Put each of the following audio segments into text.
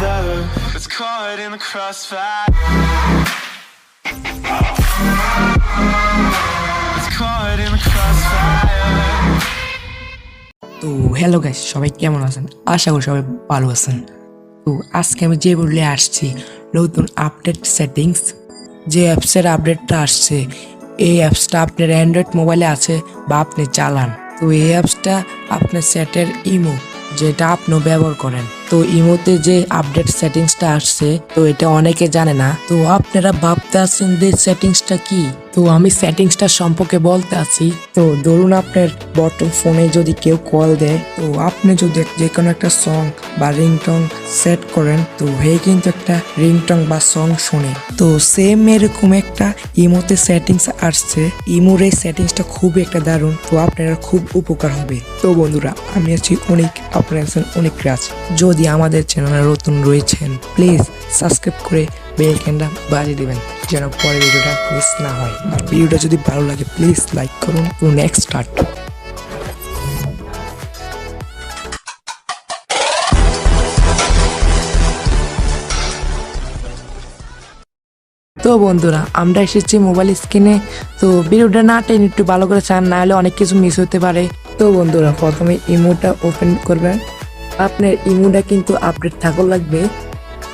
brother that's caught in the crossfire. It's caught in the crossfire. তো hello guys, সবাই কেমন আছেন? আশা করি সবাই ভালো আছেন। তো আজকে আমি যে বললে আসছি নতুন আপডেট সেটিংস, যে অ্যাপসের আপডেটটা আসছে, এই অ্যাপসটা আপনার অ্যান্ড্রয়েড মোবাইলে আছে বা আপনি চালান। তো এই অ্যাপসটা আপনার সেটের ইমো, যেটা আপনিও ব্যবহার করেন। তো ইমোতে যে আপডেট সেটিংসটা আসছে, তো এটা অনেকে জানে না। তো আপনারা ভাবতে আছেন যে সেটিংসটা কি? তো আমি সেটিংসটা সম্পর্কে বলতে আছি। তো ধরুন আপনার বর্তমান ফোনে যদি কেউ কল দেয়, তো আপনি যদি যে কোনো একটা সং বা রিংটং সেট করেন, তো হে কিন্তু একটা রিংটং বা সং শুনে। তো সেম এরকম একটা ইমোতে সেটিংস আসছে। ইমোর এই সেটিংসটা খুবই একটা দারুণ, তো আপনারা খুব উপকার হবে। তো বন্ধুরা, আমি আছি অনেক, আপনারা আছেন অনেক রাজ। যদি আমাদের চ্যানেলে নতুন রয়েছেন, প্লিজ সাবস্ক্রাইব করে বেল আইকনটা বাজিয়ে দিবেন, যেন পরে ভিডিওটা মিস না হয়। আর ভিডিওটা যদি ভালো লাগে প্লিজ লাইক করুন। তো নেক্সট স্টার্ট। তো বন্ধুরা, আমরা এসেছি মোবাইল স্ক্রিনে। তো ভিডিওটা না টেনে একটু ভালো করে চান, না হলে অনেক কিছু মিস হতে পারে। তো বন্ধুরা, প্রথমে ইমোটা ওপেন করবেন। আপনার ইমোটা কিন্তু আপডেট থাকা লাগবে,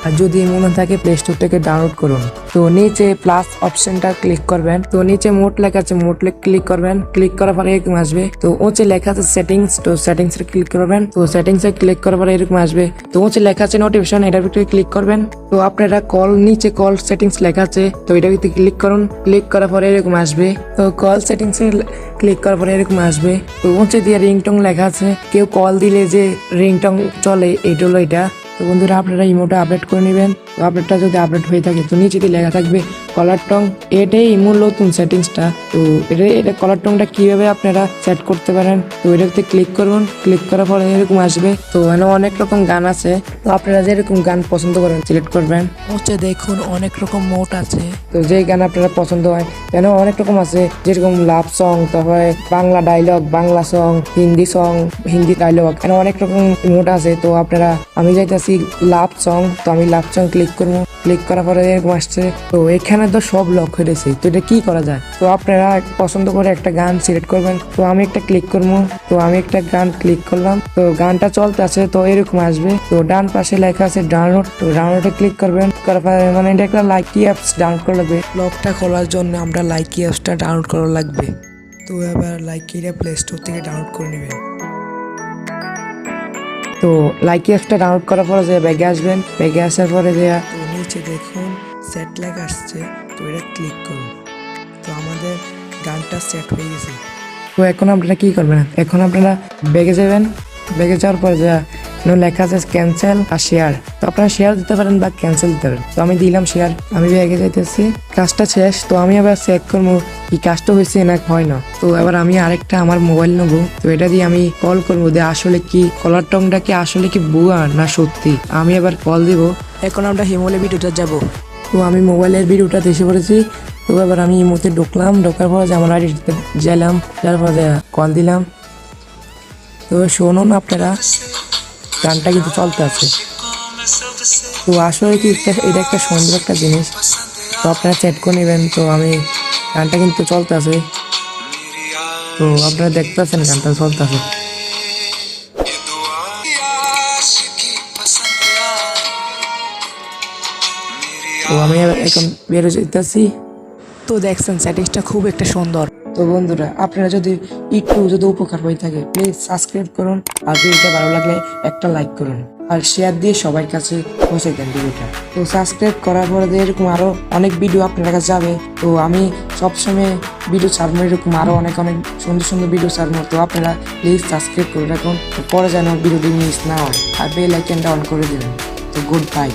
আর যদি ইমো না থাকে প্লে স্টোর থেকে ডাউনলোড করুন। তো নিচে প্লাস অপশনটা ক্লিক করবেন। তো নিচে মোড লেখা আছে, মোড ক্লিক করবেন। ক্লিক করার পরে এরকম আসবে। তো ওচে লেখা আছে সেটিংস, তো সেটিংস এ ক্লিক করবেন। তো সেটিংস এ ক্লিক করার পরে এরকম আসবে। তো ওচে লেখা আছে নোটিফিকেশন, এটার ভিতরে ক্লিক করবেন। তো আপনারা কল, নিচে কল সেটিংস লেখা আছে, তো এটার ভিতরে ক্লিক করুন। ক্লিক করার পরে এরকম আসবে। তো কল সেটিংস এ ক্লিক করার পরে এরকম আসবে। তো ওচে দিয়ে রিংটং লেখা আছে, কেউ কল দিলে যে রিংটং চলে, এইটা হলো এটা। তো বন্ধুরা, আপনারা ইমোটা আপডেট করে নেবেন। তো আপডেটটা যদি আপডেট হয়ে থাকে, তো নিচে দিয়ে লেখা থাকবে কলার টং। এটাই ইমোর নতুন সেটিংসটা। তো এটা কলার টংটা কিভাবে আপনারা সেট করতে পারেন, তো এটাতে ক্লিক করুন। ক্লিক করার পরে এরকম আসবে। তো এখানে অনেক রকম গান আছে, তো আপনারা যেরকম গান পছন্দ করেন সিলেক্ট করবেন। হচ্ছে দেখুন অনেক রকম মোড আছে, তো যে গান আপনারা পছন্দ হয়, কেন অনেক রকম আছে, যেরকম লাভ সং, তারপরে Bangla dialogue, Bangla song, Hindi song, Hindi dialogue, এখানে অনেক রকম মোড আছে। তো আপনারা, আমি যাইতেছি লাভ সং, তো আমি লাভ সং ক্লিক করবো। ক্লিক করার পরে এরকম আসছে। তো এখানে তো সব লক হয়ে গেছে, তো এটা কি করা যায়? তো আপনারা পছন্দ করে একটা গান সিলেক্ট করবেন। তো আমি একটা ক্লিক করবো। তো আমি একটা গান ক্লিক করলাম। তো গানটা চলতে আছে, তো এরকম আসবে। তো ডান পাশে লেখা আছে ডাউনলোড, তো ডাউনলোডে ক্লিক করবেন। করার পরে মানে এটা একটা লাইকি অ্যাপস ডাউনলোড করা লাগবে। লকটা খোলার জন্য আমরা লাইকি অ্যাপসটা ডাউনলোড করা লাগবে। তো এবার লাইকিটা প্লে স্টোর থেকে ডাউনলোড করে নেবেন। তো লাইকি অ্যাপসটা ডাউনলোড করার পরে যে ব্যাগে আসবেন, ব্যাগে আসার পরে যে তো নিচে দেখুন সেট লেগ আসছে, তো এটা ক্লিক করুন। তো আমাদের গানটা সেট হয়ে গেছে। তো এখন আপনারা কি করবেন? এখন আপনারা ব্যাগে যাবেন। ব্যাগে যাওয়ার পরে যা লেখা আছে ক্যান্সেল আর শেয়ার, তো আপনারা শেয়ার দিতে পারেন বা ক্যান্সেল দিতে পারেন। তো আমি দিলাম শেয়ার। আমি ব্যাগে যাইতেছি, কাজটা শেষ। তো আমি আবার চেক করবো কি কাজটা হয়েছে না হয় না। তো এবার আমি আরেকটা আমার মোবাইল নেবো, তো এটা দিয়ে আমি কল করবো যে আসলে কি কলার টংটা কি আসলে কি বুয়া না সত্যি। আমি এবার কল দিব। এখন আমরা হিমলে ভিডিওটা যাব। তো আমি মোবাইলের ভিডিওটা এসে পড়েছি। তো এবার আমি ইমোতে ঢুকলাম। ঢোকার পরে যে আমার আইডিতে গেলাম, যার পরে কল দিলাম। তো শুনুন আপনারা, গানটা কিন্তু চলতে আছে। তো আসলে কি এটা একটা সুন্দর একটা জিনিস, তো আপনারা চেক করে নেবেন। তো আমি গানটা কিন্তু চলতে আছে, তো আপনারা দেখতে পাচ্ছেন গানটা চলতে আছে। তো আমি এখন বেরো যেতেছি। তো দেখছেন সেটিংসটা খুব একটা সুন্দর। তো বন্ধুরা, আপনারা যদি একটু উপকার হয়ে থাকে, প্লিজ সাবস্ক্রাইব করুন। আর ভিডিওটা ভালো লাগলে একটা লাইক করুন, আর শেয়ার দিয়ে সবার কাছে পৌঁছে দেন ভিডিওটা। তো সাবস্ক্রাইব করার পরে এরকম আরো অনেক ভিডিও আপনার কাছে যাবে। তো আমি সবসময় ভিডিও ছাড়বো, এরকম আরো অনেক সুন্দর সুন্দর ভিডিও ছাড়বো। তো আপনারা প্লিজ সাবস্ক্রাইব করে রাখুন, তো পরে যেন ভিডিওটি মিস না হয়, আর বেল আইকনটা অন করে দেবেন। তো গুড বাই।